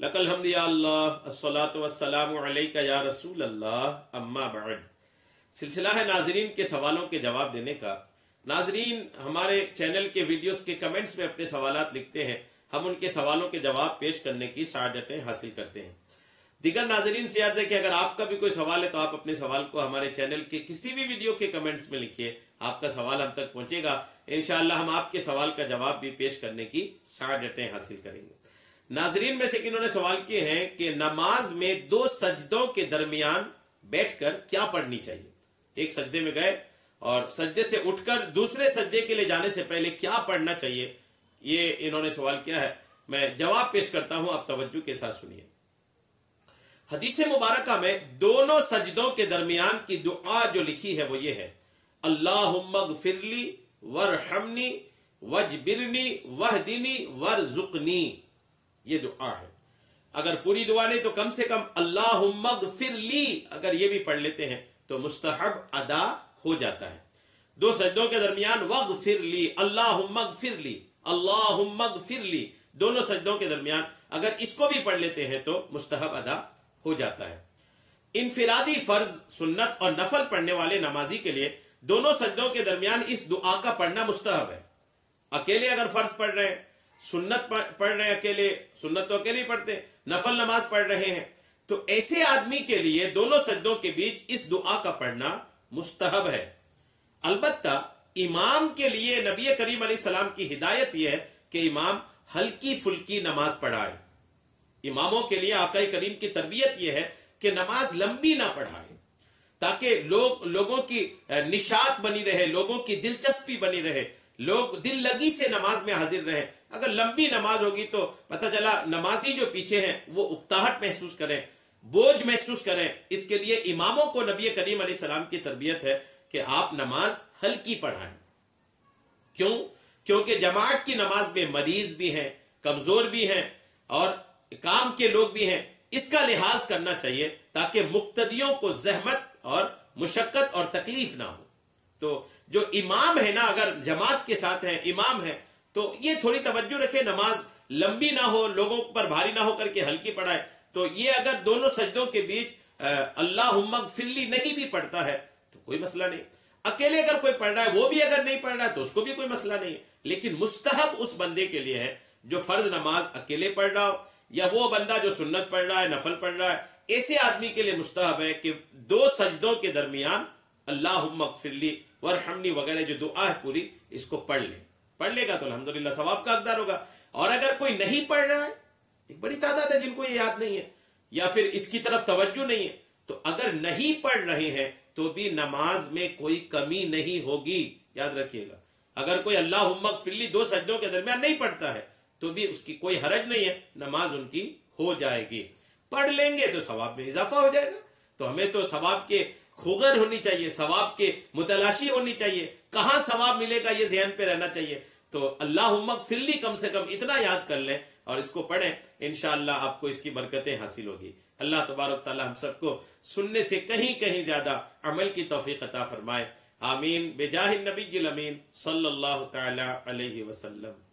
लकल हम्द या अल्लाह, अस्सलातु वस्सलामु अलैका या रसूल अल्लाह, अम्मा बाद। सिलसिला है नाजरीन के सवालों के जवाब देने का। नाजरीन हमारे चैनल के वीडियोस के कमेंट्स में अपने सवालात लिखते हैं, हम उनके सवालों के जवाब पेश करने की सआदतें हासिल करते हैं। दिगर नाजरीन से अर्ज़ है कि अगर आपका भी कोई सवाल है तो आप अपने सवाल को हमारे चैनल के किसी भी वीडियो के कमेंट्स में लिखिए, आपका सवाल हम तक पहुंचेगा। इंशाअल्लाह हम आपके सवाल का जवाब भी पेश करने की सआदतें हासिल करेंगे। नाजरीन में से इन्होंने सवाल किए हैं कि नमाज में दो सजदों के दरमियान बैठकर क्या पढ़नी चाहिए। एक सजदे में गए और सजदे से उठकर दूसरे सजदे के लिए जाने से पहले क्या पढ़ना चाहिए, ये इन्होंने सवाल किया है। मैं जवाब पेश करता हूं, आप तवज्जो के साथ सुनिए। हदीस मुबारका में दोनों सजदों के दरमियान की दुआ जो लिखी है वो ये है, अल्लाहुम्मगफिरली वरहमनी वजबिरनी वहदिनी वरजुकनी। ये दुआ है। अगर पूरी दुआ नहीं तो कम से कम अल्लाहुम्मगफिरली अगर ये भी पढ़ लेते हैं तो मुस्तहब अदा हो जाता है। दो सजदों के दरमियान वगफिरली, अल्लाहुम्मगफिरली, अल्लाहुम्मगफिरली, दोनों सजदों के दरमियान अगर इसको भी पढ़ लेते हैं तो मुस्तहब अदा हो जाता है। इनफिरादी फर्ज, सुन्नत और नफल पढ़ने वाले नमाजी के लिए दोनों सजदों के दरमियान इस दुआ का पढ़ना मुस्तहब है। अकेले अगर फर्ज पढ़ रहे हैं, सुन्नत पढ़ रहे हैं अकेले, सुन्नत तो अकेले ही पढ़ते, नफल नमाज पढ़ रहे हैं, तो ऐसे आदमी के लिए दोनों सजदों के बीच इस दुआ का पढ़ना मुस्तहब है। अलबत्ता इमाम के लिए नबी करीम अलैहिस्सलाम की हिदायत यह है कि इमाम हल्की फुल्की नमाज पढ़ाए। इमामों के लिए आका करीम की तरबियत यह है कि नमाज लंबी ना पढ़ाए, ताकि लोगों की निशात बनी रहे, लोगों की दिलचस्पी बनी रहे, लोग दिल लगी से नमाज में हाजिर रहे। अगर लंबी नमाज होगी तो पता चला नमाजी जो पीछे हैं वो उकताहट महसूस करें, बोझ महसूस करें। इसके लिए इमामों को नबी करीम अलैहिस्सलाम की तरबियत है कि आप नमाज हल्की पढ़ाएं। क्यों? क्योंकि जमात की नमाज में मरीज भी हैं, कमजोर भी हैं और काम के लोग भी हैं। इसका लिहाज करना चाहिए ताकि मुक्तदियों को जहमत और मुशक्कत और तकलीफ ना हो। तो जो इमाम है ना, अगर जमात के साथ है, इमाम है, तो ये थोड़ी तवज्जो रखे, नमाज लंबी ना हो, लोगों पर भारी ना हो करके हल्की पढ़ाए। तो ये अगर दोनों सजदों के बीच अल्लाहुम्मगफिरली नहीं भी पढ़ता है तो कोई मसला नहीं। अकेले अगर कोई पढ़ रहा है, वो भी अगर नहीं पढ़ रहा है तो उसको भी कोई मसला नहीं है। लेकिन मुस्तहब उस बंदे के लिए है जो फर्ज नमाज अकेले पढ़ रहा हो, या वो बंदा जो सुन्नत पढ़ रहा है, नफल पढ़ रहा है, ऐसे आदमी के लिए मुस्तहब है कि दो सजदों के दरमियान अल्लाहुम्मगफिरली वरहमनी वगैरह जो दुआ है पूरी, इसको पढ़ ले। पढ़ लेगा तो अल्हम्दुलिल्लाह सवाब का हकदार होगा। और अगर कोई नहीं पढ़ रहा है, एक बड़ी तादाद है जिनको ये याद नहीं है या फिर इसकी तरफ तवज्जो नहीं है, तो अगर नहीं पढ़ रहे हैं तो भी नमाज में कोई कमी नहीं होगी, याद रखिएगा। अगर कोई अल्लाहुम्मगफिरली दो सजदों के दरमियान नहीं पढ़ता है तो भी उसकी कोई हरज नहीं है, नमाज उनकी हो जाएगी। पढ़ लेंगे तो सवाब में इजाफा हो जाएगा। तो हमें तो सवाब के खुगर होनी चाहिए, सवाब के मुतलाशी होनी चाहिए, कहां सवाब मिलेगा ये ज़हन पे रहना चाहिए। तो अल्लाहुम्मगफिरली कम से कम इतना याद कर लें और इसको पढ़ें, इंशाअल्लाह आपको इसकी बरकतें हासिल होगी। अल्लाह तबारक तआला हम सबको सुनने से कहीं कहीं ज्यादा अमल की तौफीक अता फरमाए। आमीन। बेजाहिन नबील अमीन सल्लल्लाहु तआला अलैहि वसल्लम।